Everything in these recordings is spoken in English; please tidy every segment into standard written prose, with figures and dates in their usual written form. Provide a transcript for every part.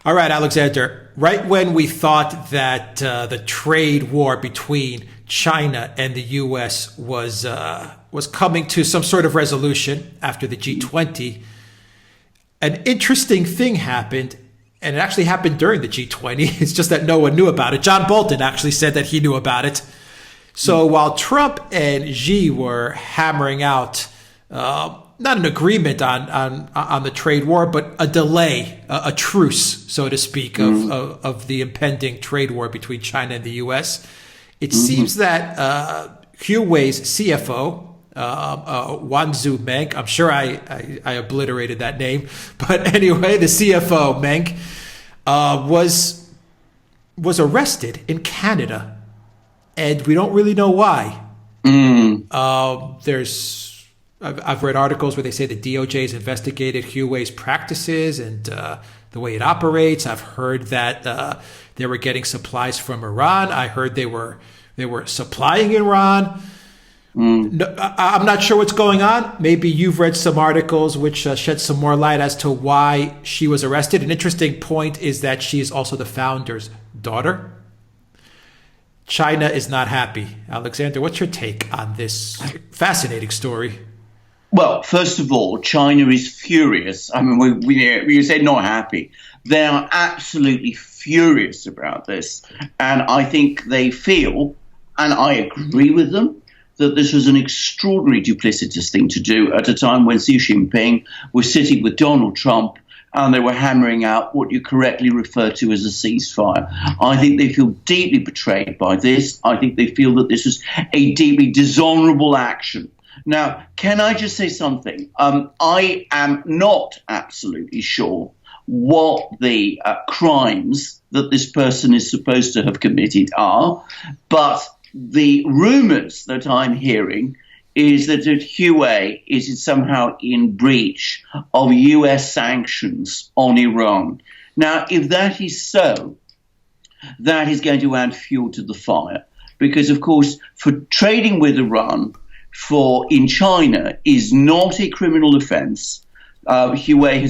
All right, Alexander. Right when we thought that the trade war between China and the U.S. was coming to some sort of resolution after the G20, an interesting thing happened, and it actually happened during the G20. It's just that no one knew about it. John Bolton actually said that he knew about it. So while Trump and Xi were hammering out not an agreement on the trade war, but a delay, a truce, so to speak, of the impending trade war between China and the U.S., it seems that Huawei's CFO, Meng, I'm sure I obliterated that name, but anyway, the CFO, Meng, was arrested in Canada, and we don't really know why. I've read articles where they say the DOJ has investigated Huawei's practices and the way it operates. I've heard that they were getting supplies from Iran. I heard they were supplying Iran. No, I'm not sure what's going on. Maybe you've read some articles which shed some more light as to why she was arrested. An interesting point is that she is also the founder's daughter. China is not happy. Alexander, what's your take on this fascinating story? Well, first of all, China is furious. I mean, we say not happy. They are absolutely furious about this. And I think they feel, and I agree with them, that this was an extraordinarily duplicitous thing to do at a time when Xi Jinping was sitting with Donald Trump and they were hammering out what you correctly refer to as a ceasefire. I think they feel deeply betrayed by this. I think they feel that this is a deeply dishonorable action. Now, can I just say something? I am not absolutely sure what the crimes that this person is supposed to have committed are, but the rumors that I'm hearing is that Huawei is somehow in breach of US sanctions on Iran. Now, if that is so, that is going to add fuel to the fire, because, of course, for trading with Iran in China is not a criminal offense. Huawei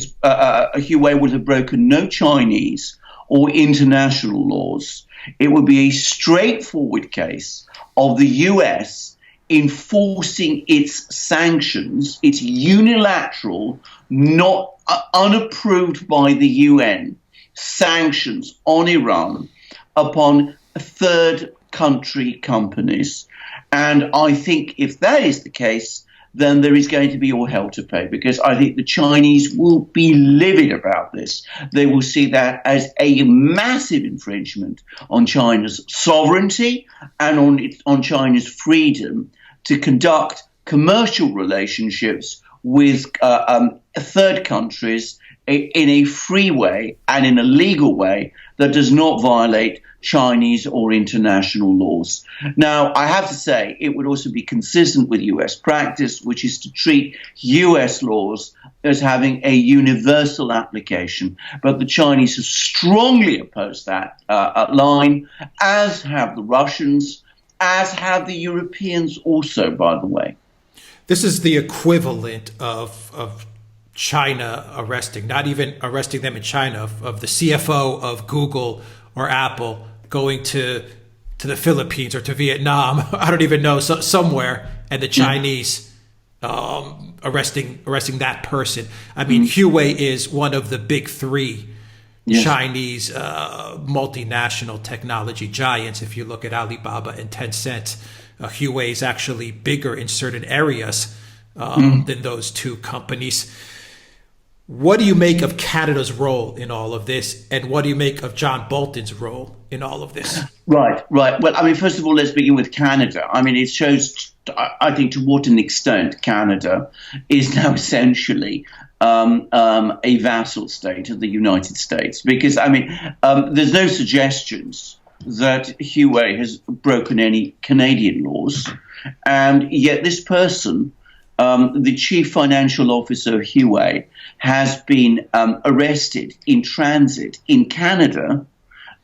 would have broken no Chinese or international laws. It would be a straightforward case of the US enforcing its sanctions, its unilateral, not unapproved by the UN sanctions on Iran upon third country companies. And I think if that is the case, then there is going to be all hell to pay, because I think the Chinese will be livid about this. They will see that as a massive infringement on China's sovereignty and on China's freedom to conduct commercial relationships with third countries in a free way and in a legal way that does not violate Chinese or international laws. Now, I have to say, it would also be consistent with US practice, which is to treat US laws as having a universal application. But the Chinese have strongly opposed that line, as have the Russians, as have the Europeans also, by the way. This is the equivalent of China arresting, not even arresting them in China, of the CFO of Google or Apple going to the Philippines or to Vietnam, I don't even know, somewhere, and the Chinese arresting that person. I mean, Huawei is one of the big three Chinese multinational technology giants. If you look at Alibaba and Tencent, Huawei is actually bigger in certain areas than those two companies. What do you make of Canada's role in all of this? And what do you make of John Bolton's role in all of this? Right. Well, I mean, first of all, let's begin with Canada. I mean, it shows, I think, to what an extent Canada is now essentially a vassal state of the United States. Because, I mean, there's no suggestions that Huawei has broken any Canadian laws. And yet this person, the chief financial officer of Huawei, has been arrested in transit in Canada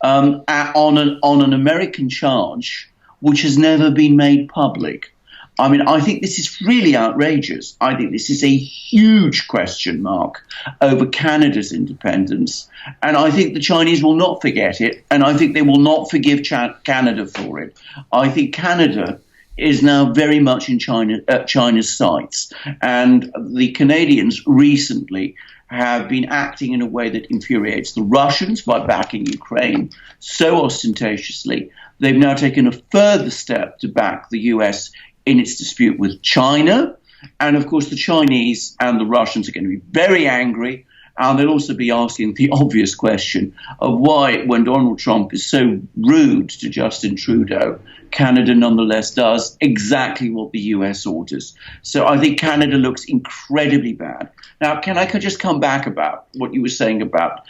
on an American charge which has never been made public. I mean, I think this is really outrageous. I think this is a huge question mark over Canada's independence. And I think the Chinese will not forget it. And I think they will not forgive Canada for it. I think Canada is now very much in China's sights. And the Canadians recently have been acting in a way that infuriates the Russians by backing Ukraine so ostentatiously. They've now taken a further step to back the US in its dispute with China. And of course, the Chinese and the Russians are going to be very angry. And they'll also be asking the obvious question of why, when Donald Trump is so rude to Justin Trudeau, Canada nonetheless does exactly what the US orders. So I think Canada looks incredibly bad. Now, can I just come back about what you were saying about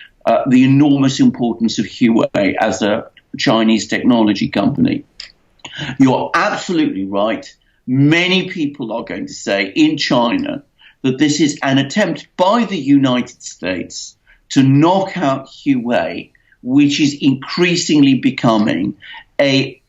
the enormous importance of Huawei as a Chinese technology company? You're absolutely right. Many people are going to say in China that this is an attempt by the United States to knock out Huawei, which is increasingly becoming a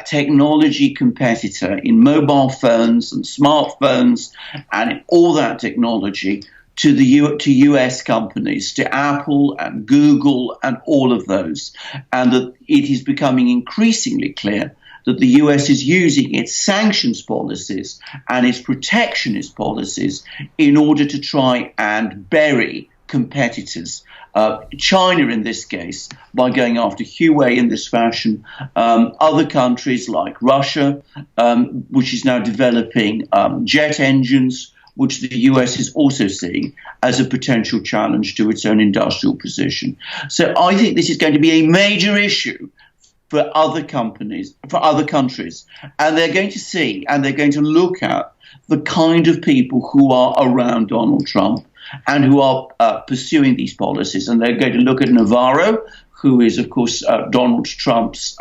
technology competitor in mobile phones and smartphones and all that technology to US companies, to Apple and Google and all of those. And that it is becoming increasingly clear that the US is using its sanctions policies and its protectionist policies in order to try and bury competitors. China, in this case, by going after Huawei in this fashion. Other countries like Russia, which is now developing jet engines, which the US is also seeing as a potential challenge to its own industrial position. So I think this is going to be a major issue for other companies, for other countries. And they're going to see and they're going to look at the kind of people who are around Donald Trump and who are pursuing these policies. And they're going to look at Navarro, who is, of course, Donald Trump's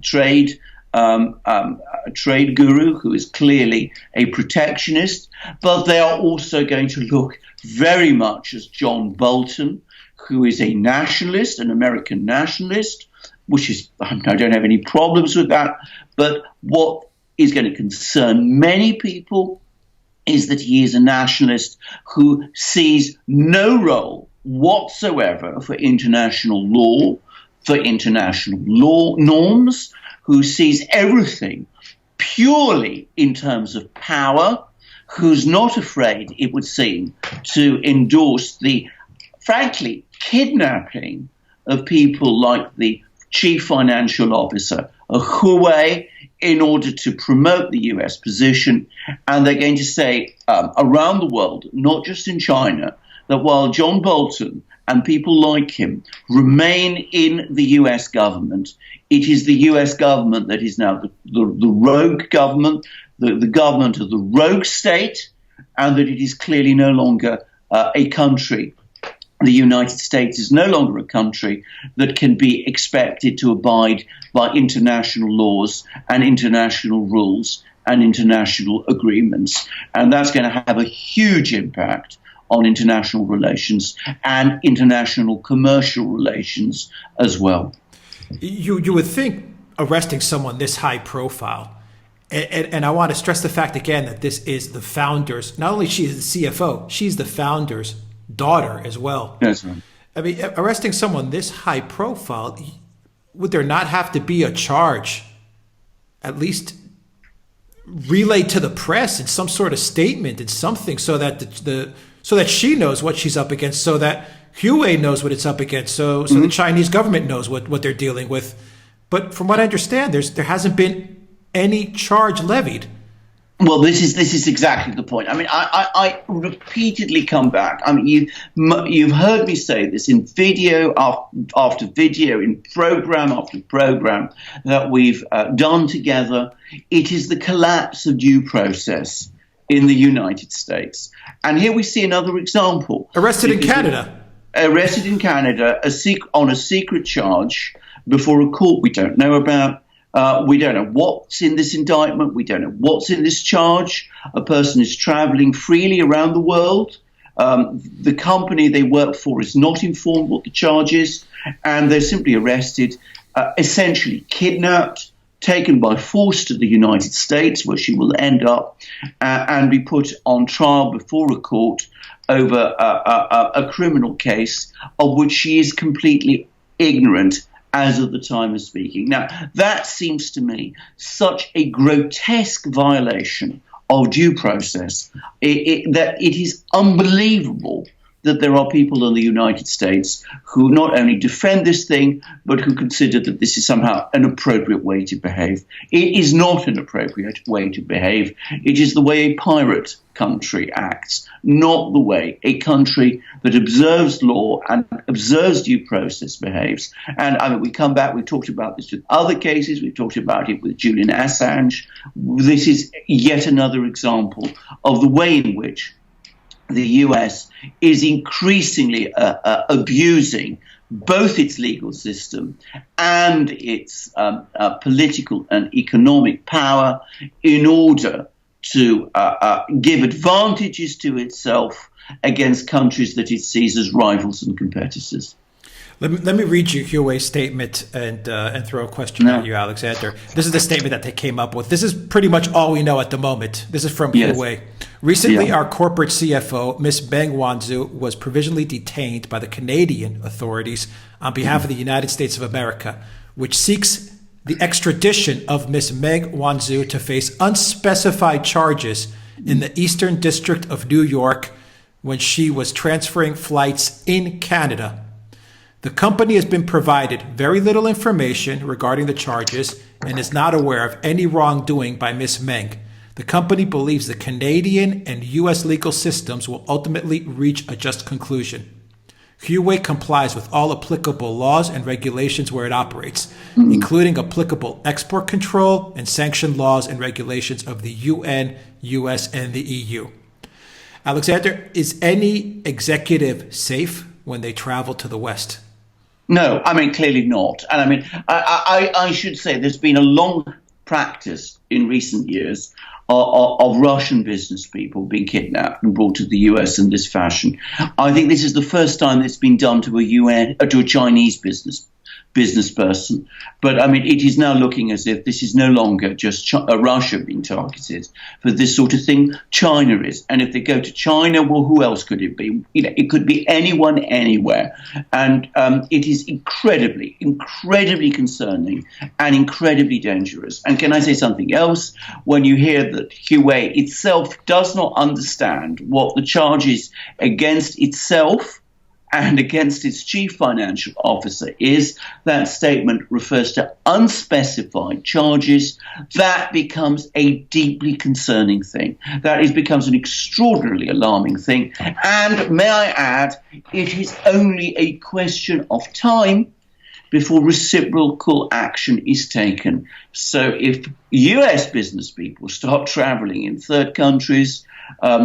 trade guru, who is clearly a protectionist. But they are also going to look very much as John Bolton, who is a nationalist, an American nationalist, which is, I don't have any problems with that. But what is going to concern many people is that he is a nationalist who sees no role whatsoever for international law, for international law norms, who sees everything purely in terms of power, who's not afraid, it would seem, to endorse the, frankly, kidnapping of people like the chief financial officer of Huawei in order to promote the US position. And they're going to say around the world, not just in China, that while John Bolton and people like him remain in the US government, it is the US government that is now the rogue government, the government of the rogue state, and that it is clearly no longer a country. The United States is no longer a country that can be expected to abide by international laws and international rules and international agreements. And that's going to have a huge impact on international relations and international commercial relations as well. You would think arresting someone this high profile, and I want to stress the fact again that this is the founder's, not only she is the CFO, she's the founder's daughter as well. That's right. I mean, arresting someone this high profile, would there not have to be a charge, at least relayed to the press in some sort of statement, in something, so that so that she knows what she's up against, so that Huawei knows what it's up against, so the Chinese government knows what they're dealing with. But from what I understand, there hasn't been any charge levied. Well, this is exactly the point. I mean, I repeatedly come back. I mean, you've heard me say this in video after video, in program after program that we've done together. It is the collapse of due process in the United States. And here we see another example. Arrested in Canada. Arrested in Canada on a secret charge before a court we don't know about. We don't know what's in this indictment. We don't know what's in this charge. A person is traveling freely around the world. The company they work for is not informed what the charge is, and they're simply arrested, essentially kidnapped, taken by force to the United States, where she will end up and be put on trial before a court over a criminal case of which she is completely ignorant as of the time of speaking. Now, that seems to me such a grotesque violation of due process that it is unbelievable that there are people in the United States who not only defend this thing, but who consider that this is somehow an appropriate way to behave. It is not an appropriate way to behave. It is the way a pirate country acts, not the way a country that observes law and observes due process behaves. And I mean, we come back, we've talked about this with other cases, we've talked about it with Julian Assange. This is yet another example of the way in which the US is increasingly abusing both its legal system and its political and economic power in order to give advantages to itself against countries that it sees as rivals and competitors. Let me read you Huawei's statement and throw a question at you, Alexander. This is the statement that they came up with. This is pretty much all we know at the moment. This is from Huawei. Recently, our corporate CFO, Ms. Meng was provisionally detained by the Canadian authorities on behalf of the United States of America, which seeks the extradition of Ms. Meng to face unspecified charges in the Eastern District of New York when she was transferring flights in Canada. The company has been provided very little information regarding the charges and is not aware of any wrongdoing by Ms. Meng. The company believes the Canadian and U.S. legal systems will ultimately reach a just conclusion. Huawei complies with all applicable laws and regulations where it operates, including applicable export control and sanction laws and regulations of the UN, US, and the EU. Alexander, is any executive safe when they travel to the West? No, I mean, clearly not. And I mean, I should say there's been a long practice in recent years of Russian business people being kidnapped and brought to the US in this fashion. I think this is the first time it's been done to a Chinese business person. But I mean, it is now looking as if this is no longer just Russia being targeted for this sort of thing. China is. And if they go to China, well, who else could it be? You know, it could be anyone, anywhere. And it is incredibly, incredibly concerning and incredibly dangerous. And can I say something else? When you hear that Huawei itself does not understand what the charges against itself and against its chief financial officer is, that statement refers to unspecified charges. That becomes a deeply concerning thing. That becomes an extraordinarily alarming thing. And may I add, it is only a question of time before reciprocal action is taken. So if US business people start traveling in third countries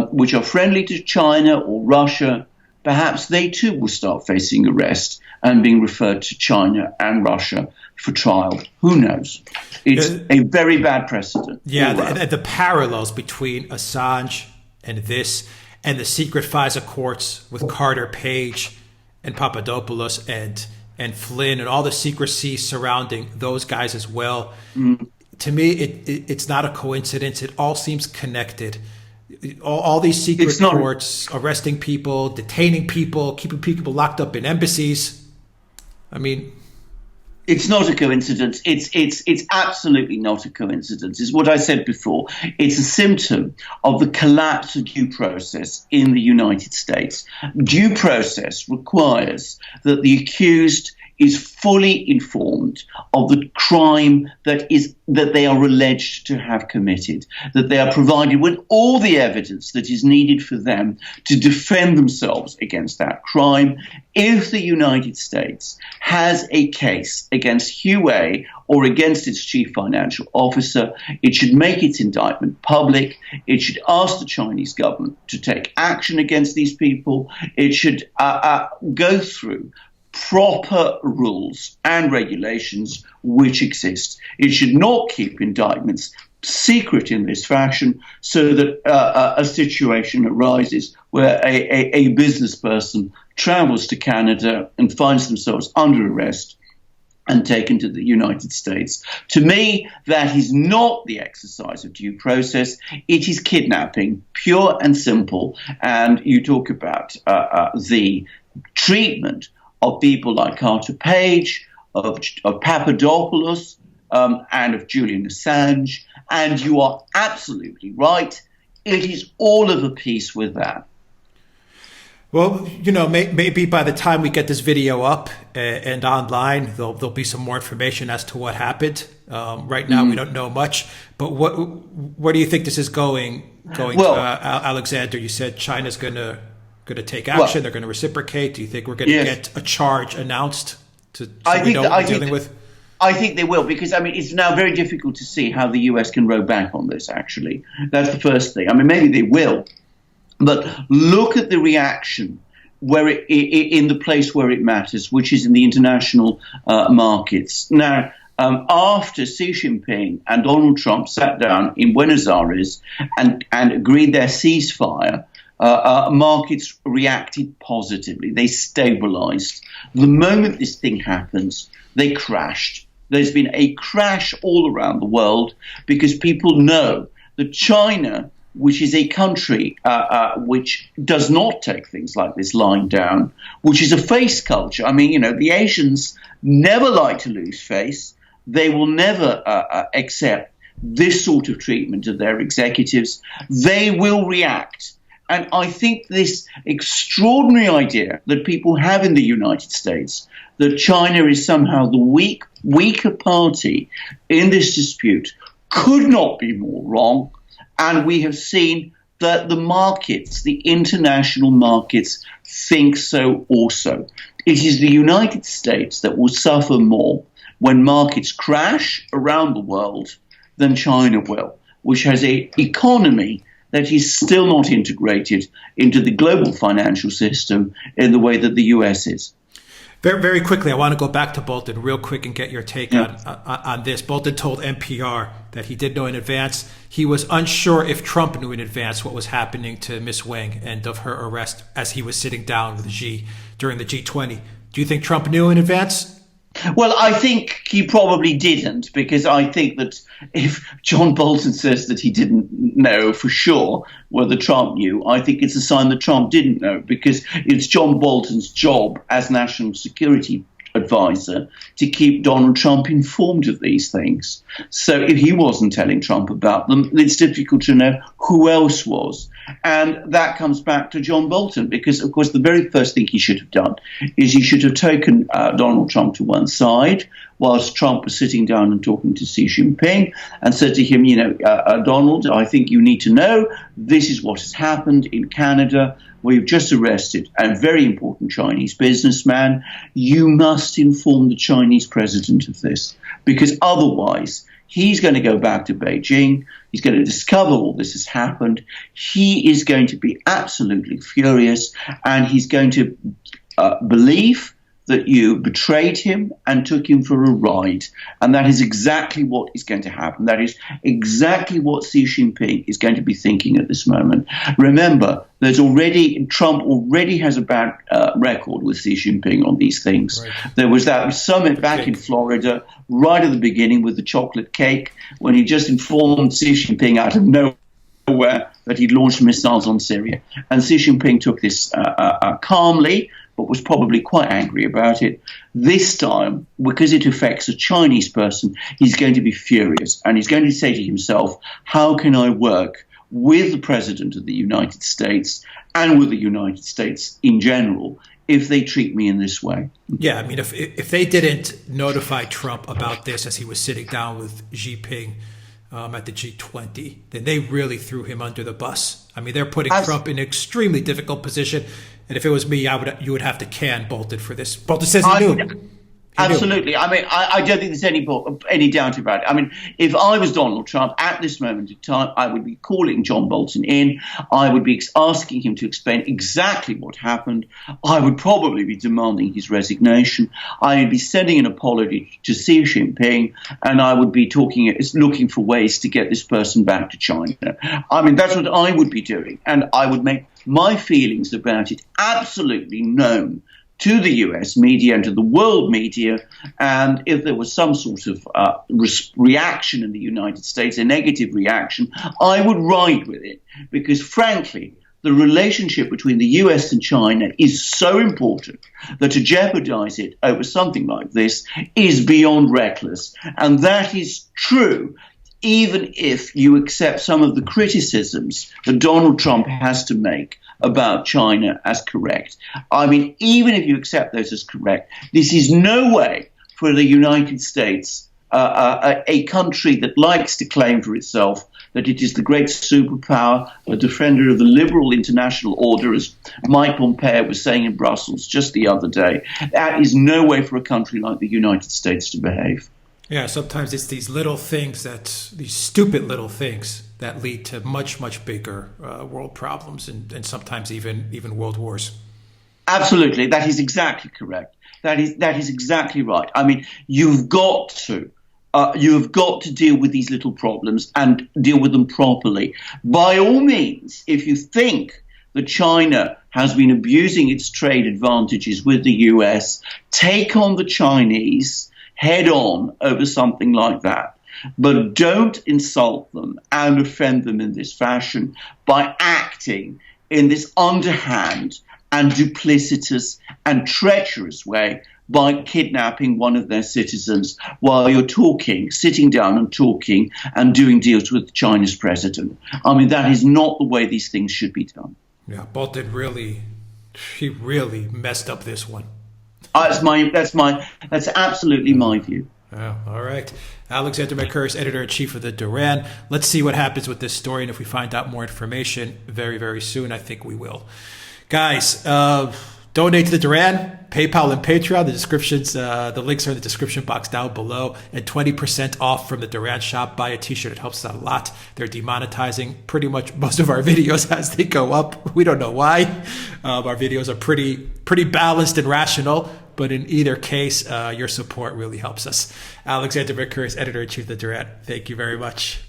which are friendly to China or Russia, perhaps they too will start facing arrest and being referred to China and Russia for trial. Who knows? It's a very bad precedent. Yeah, the parallels between Assange and this and the secret FISA courts with Carter Page and Papadopoulos and Flynn and all the secrecy surrounding those guys as well. To me, it's not a coincidence. It all seems connected. All these secret courts, arresting people, detaining people, keeping people locked up in embassies. I mean, it's not a coincidence. It's absolutely not a coincidence. It's what I said before. It's a symptom of the collapse of due process in the United States. Due process requires that the accused is fully informed of the crime that they are alleged to have committed, that they are provided with all the evidence that is needed for them to defend themselves against that crime. If the United States has a case against Huawei or against its chief financial officer, it should make its indictment public. It should ask the Chinese government to take action against these people. It should go through proper rules and regulations which exist. It should not keep indictments secret in this fashion so that a situation arises where a business person travels to Canada and finds themselves under arrest and taken to the United States. To me, that is not the exercise of due process. It is kidnapping, pure and simple. And you talk about the treatment of people like Carter Page, of Papadopoulos, and of Julian Assange. And you are absolutely right. It is all of a piece with that. Well, maybe by the time we get this video up and online, there'll be some more information as to what happened. Right now, we don't know much. But where do you think this is going? Well, Alexander, you said China's going to take action. They're going to reciprocate. Do you think we're going to get a charge announced? I think they will, because it's now very difficult to see how the US can row back on this. Actually, that's the first thing. Maybe they will. But look at the reaction in the place where it matters, which is in the international markets. Now, after Xi Jinping and Donald Trump sat down in Buenos Aires and agreed their ceasefire, markets reacted positively. They stabilized. The moment this thing happens, they crashed. There's been a crash all around the world because people know that China, which is a country which does not take things like this lying down, which is a face culture. The Asians never like to lose face. They will never accept this sort of treatment of their executives. They will react. And I think this extraordinary idea that people have in the United States that China is somehow the weaker party in this dispute could not be more wrong. And we have seen that the markets, the international markets, think so also. It is the United States that will suffer more when markets crash around the world than China will, which has an economy that is still not integrated into the global financial system in the way that the US is. Very, very quickly, I want to go back to Bolton real quick and get your take on this. Bolton told NPR that he did know in advance. He was unsure if Trump knew in advance what was happening to Miss Wang and of her arrest as he was sitting down with Xi during the G20. Do you think Trump knew in advance? Well, I think he probably didn't, because I think that if John Bolton says that he didn't know for sure whether Trump knew, I think it's a sign that Trump didn't know, because it's John Bolton's job as national security advisor to keep Donald Trump informed of these things. So if he wasn't telling Trump about them, it's difficult to know who else was. And that comes back to John Bolton, because, of course, the very first thing he should have done is he should have taken Donald Trump to one side whilst Trump was sitting down and talking to Xi Jinping and said to him, Donald, I think you need to know this is what has happened in Canada. We've just arrested a very important Chinese businessman. You must inform the Chinese president of this, because otherwise he's going to go back to Beijing. He's going to discover all this has happened. He is going to be absolutely furious, and he's going to believe that you betrayed him and took him for a ride. And that is exactly what is going to happen. That is exactly what Xi Jinping is going to be thinking at this moment. Remember, Trump already has a bad record with Xi Jinping on these things. Right. There was that summit back in Florida right at the beginning with the chocolate cake, when he just informed Xi Jinping out of nowhere that he'd launched missiles on Syria. And Xi Jinping took this calmly, but was probably quite angry about it. This time, because it affects a Chinese person, he's going to be furious. And he's going to say to himself, how can I work with the President of the United States and with the United States in general if they treat me in this way? Yeah, if they didn't notify Trump about this as he was sitting down with Xi Jinping at the G20, then they really threw him under the bus. They're putting Trump in an extremely difficult position. And if it was me, you would have to can Bolton for this. Bolton says he knew. Absolutely. I don't think there's any doubt about it. If I was Donald Trump at this moment in time, I would be calling John Bolton in. I would be asking him to explain exactly what happened. I would probably be demanding his resignation. I would be sending an apology to Xi Jinping, and I would be looking for ways to get this person back to China. That's what I would be doing, and I would make my feelings about it absolutely known to the US media and to the world media. And if there was some sort of reaction in the United States, a negative reaction, I would ride with it because, frankly, the relationship between the US and China is so important that to jeopardize it over something like this is beyond reckless. And that is true even if you accept some of the criticisms that Donald Trump has to make about China as correct. I mean, even if you accept those as correct, this is no way for the United States, a country that likes to claim for itself that it is the great superpower, a defender of the liberal international order, as Mike Pompeo was saying in Brussels just the other day. That is no way for a country like the United States to behave. Yeah, sometimes it's these little things these stupid little things that lead to much, much bigger world problems and sometimes even world wars. Absolutely. That is exactly correct. That is exactly right. I mean, you've got to deal with these little problems and deal with them properly. By all means, if you think that China has been abusing its trade advantages with the US, take on the Chinese head on over something like that. But don't insult them and offend them in this fashion by acting in this underhand and duplicitous and treacherous way by kidnapping one of their citizens while you're sitting down and talking and doing deals with China's president. I mean, that is not the way these things should be done. Yeah, Bolton really messed up this one. That's absolutely my view. Oh, all right. Alexander Mercouris, editor-in-chief of the Duran. Let's see what happens with this story, and if we find out more information very, very soon, I think we will. Guys, donate to the Duran, PayPal and Patreon. The links are in the description box down below. And 20% off from the Duran shop. Buy a t-shirt. It helps us out a lot. They're demonetizing pretty much most of our videos as they go up. We don't know why. Our videos are pretty balanced and rational. But in either case, your support really helps us. Alexander Mercouris, editor-in-chief of the Duran. Thank you very much.